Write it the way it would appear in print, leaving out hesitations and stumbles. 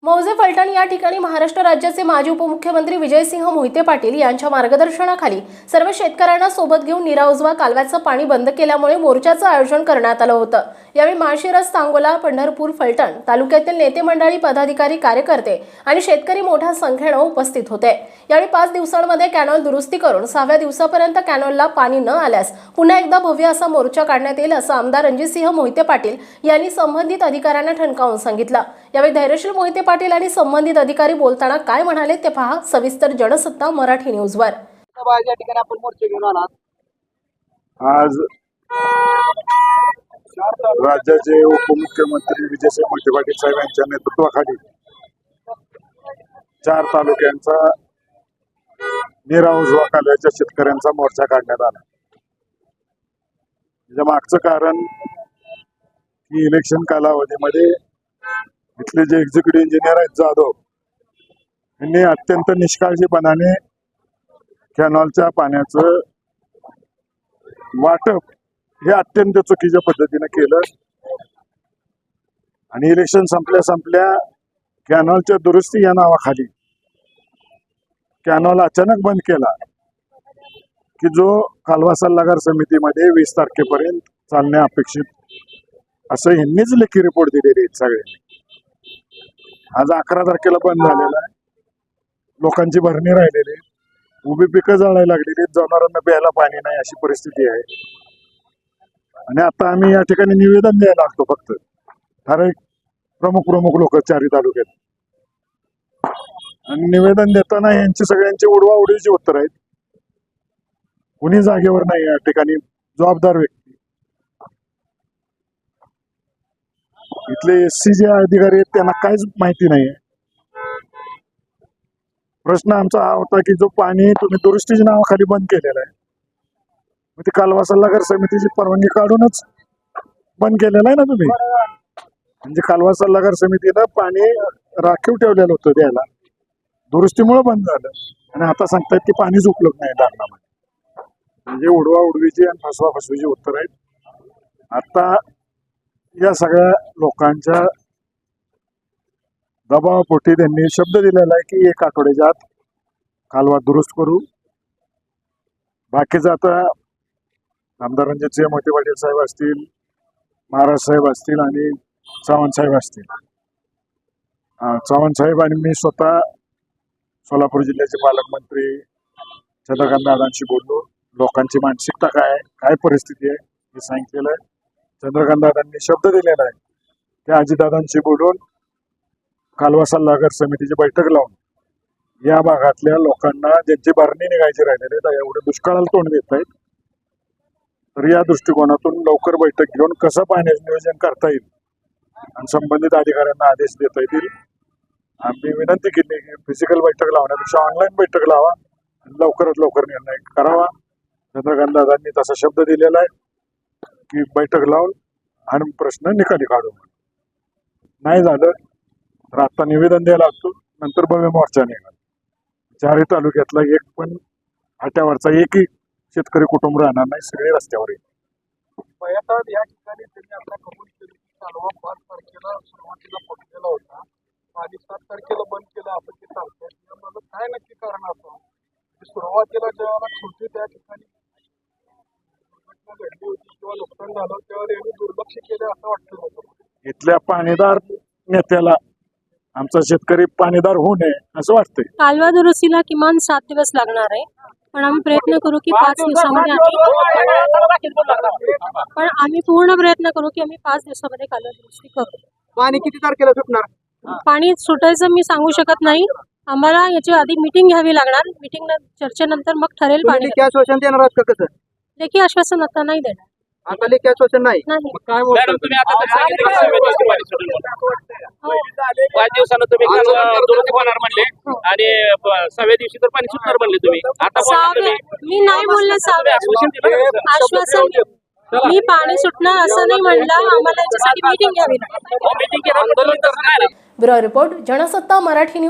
मौजे फलटण या ठिकाणी महाराष्ट्र राज्याचे माजी उपमुख्यमंत्री विजयसिंह मोहिते पाटील यांच्या मार्गदर्शनाखाली सर्व शेतकऱ्यांना सोबत घेऊन नीरा-उजवा कालव्याचं पाणी बंद केल्यामुळे मोर्चाचं आयोजन करण्यात आलं होतं। यावेळी माळशिरस, सांगोला, पंढरपूर, फलटण तालुक्यातील नेते मंडळी, पदाधिकारी, कार्यकर्ते आणि शेतकरी मोठ्या संख्येने उपस्थित होते। यावेळी 5 दिवसांमध्ये कॅनॉल दुरुस्ती करून 6व्या दिवसापर्यंत कॅनॉलला पाणी न आल्यास पुन्हा एकदा भव्य असा मोर्चा काढण्यात येईल असं आमदार रणजितसिंह मोहिते पाटील यांनी संबंधित अधिकाऱ्यांना ठणकावून सांगितलं। यावेळी धैर्यशील मोहिते पाटील आणि संबंधित अधिकारी बोलताना काय म्हणाले ते पहा सविस्तर जनसत्ता मराठी न्यूजवर। या ठिकाणी आपण मोर्चा घेऊन आलात। आज राज्याचे उपमुख्यमंत्री विजयसिंह मोहिते पाटील साहेब यांच्या नेतृत्वाखाली 4 तालुक्यांचा नीरा-उजवा कालव्याच्या शेतकऱ्यांचा मोर्चा काढण्यात आला। त्याच्या मागचं कारण की इलेक्शन कालावधीमध्ये इथले जे एक्झिक्युटिव्ह इंजिनियर आहेत जाधव यांनी अत्यंत निष्काळजीपणाने कॅनॉलच्या पाण्याचं वाटप हे अत्यंत चुकीच्या पद्धतीने केलं आणि इलेक्शन संपल्या कॅनॉलच्या दुरुस्ती या नावाखाली कॅनॉल अचानक बंद केला की जो कालवा सल्लागार समितीमध्ये 20 तारखेपर्यंत चालणे अपेक्षित असं ह्यांनीच लेखी रिपोर्ट दिलेले आहेत सगळ्यांनी। आज 11 तारखेला बंद झालेला आहे। लोकांची भरणी राहिलेली, उभी पिकं जळायला लागलेली, जनावरांना प्यायला पाणी नाही अशी परिस्थिती आहे। आणि आता आम्ही या ठिकाणी निवेदन द्यायला लागतो फक्त ठराविक प्रमुख लोक 4 तालुक्यात, आणि निवेदन देताना यांची सगळ्यांची उडवाउडीची उत्तर आहेत। कुणी जागेवर नाही या ठिकाणी जबाबदार व्यक्ती। इथले SC जे अधिकारी आहेत त्यांना काहीच माहिती नाही। प्रश्न आमचा हा होता की जो पाणी तुम्ही दुरुस्तीच्या नावाखाली बंद केलेला आहे, मग ते कालवा सल्लागार समितीची परवानगी काढूनच बंद केलेला आहे ना तुम्ही। म्हणजे कालवा सल्लागार समितीला पाणी राखीव ठेवलेलं होतं द्यायला, दुरुस्तीमुळे बंद झालं आणि आता सांगतायत की पाणीच उपलब्ध नाही धरणामध्ये। म्हणजे उडवाउडवीची आणि फसवाफसवीची उत्तर आहेत। आता या सगळ्या लोकांच्या दबावापोटी त्यांनी शब्द दिलेला आहे की 1 आठवड्याच्या आत कालवा दुरुस्त करू। बाकीचं आता आमदार रणजितसिंह मोहिते पाटील साहेब असतील, महाराज साहेब असतील आणि चव्हाण साहेब असतील। चव्हाण साहेब आणि मी स्वतः सोलापूर जिल्ह्याचे पालकमंत्री चंद्रकांत दादांशी बोललो। लोकांची मानसिकता काय आहे, काय परिस्थिती आहे हे सांगितलेलं आहे। चंद्रकांत दादांनी शब्द दिलेला आहे त्या अजितदादांशी बोलून कालवा सल्लागार समितीची बैठक लावून या भागातल्या लोकांना ज्यांची भरणी निघायची राहिलेली आहे एवढं दुष्काळाला तोंड देत आहेत, तर या दृष्टिकोनातून लवकर बैठक घेऊन कसं पाण्याचं नियोजन करता येईल आणि संबंधित अधिकाऱ्यांना आदेश देता येतील। आम्ही विनंती केली की फिजिकल बैठक लावण्यापेक्षा ऑनलाईन बैठक लावा आणि लवकरात लवकर निर्णय करावा। चंद्रकांत दादांनी तसा शब्द दिलेला आहे की बैठक लावून आणि प्रश्न निकाली काढू। नाही झालं तर आता निवेदन द्यायला लागतो, नंतर भव्य मोर्चा निघाल। 4 तालुक्यातला एक पण हाट्यावरचा एकही शेतकरी कुटुंब राहणार नाही, सगळे रस्त्यावर येईल। या ठिकाणी त्यांनी आपला कबूल केली की कालवा 5 तारखेला सुरुवातीला पडलेला होता आणि 7 तारखेला बंद केला असं ते चालतंय। यामध्ये काय नक्की कारण असं सुरुवातीला जेव्हा छोटी त्या ठिकाणी घडली होती किंवा नुकसान झालं त्यावेळेला यांनी दुर्लक्ष केलं असं वाटतं। इथल्या पाणीदार नेत्याला आमचा शेतकरी पाणीदार होऊ नये असं वाटतंय। कालवा दुरुस्तीला किमान 7 दिवस लागणार आहे, पण आम्ही प्रयत्न करू की 5 दिवसामध्ये आम्ही पूर्ण प्रयत्न करू की आम्ही 5 दिवसामध्ये कालवा दुरुस्ती करू। पाणी किती तारखेला सुटणार? पाणी सुटायचं मी सांगू शकत नाही, आम्हाला याची आधी मीटिंग घ्यावी लागणार। मीटिंग चर्चेनंतर मग ठरेल पाणी। लेखी आश्वासन देणार आहात का? कसं लेखी आश्वासन आता नाही देणार। आता लेखी आश्वासन नाही? काय मॅडम तुम्ही आता तर सांगितलं 5 दिवसानं तुम्ही दुरुस्ती होणार म्हणले आणि 6व्या दिवशी तर पाणी सुटणार म्हणले तुम्ही। आता मी नाही बोलले 6व्या आश्वासन, मी पाणी सुटणार असं नाही म्हणलं। आम्हाला याच्यासाठी मीटिंग घ्यावी लागेल। Bureau report Jansatta Marathi news.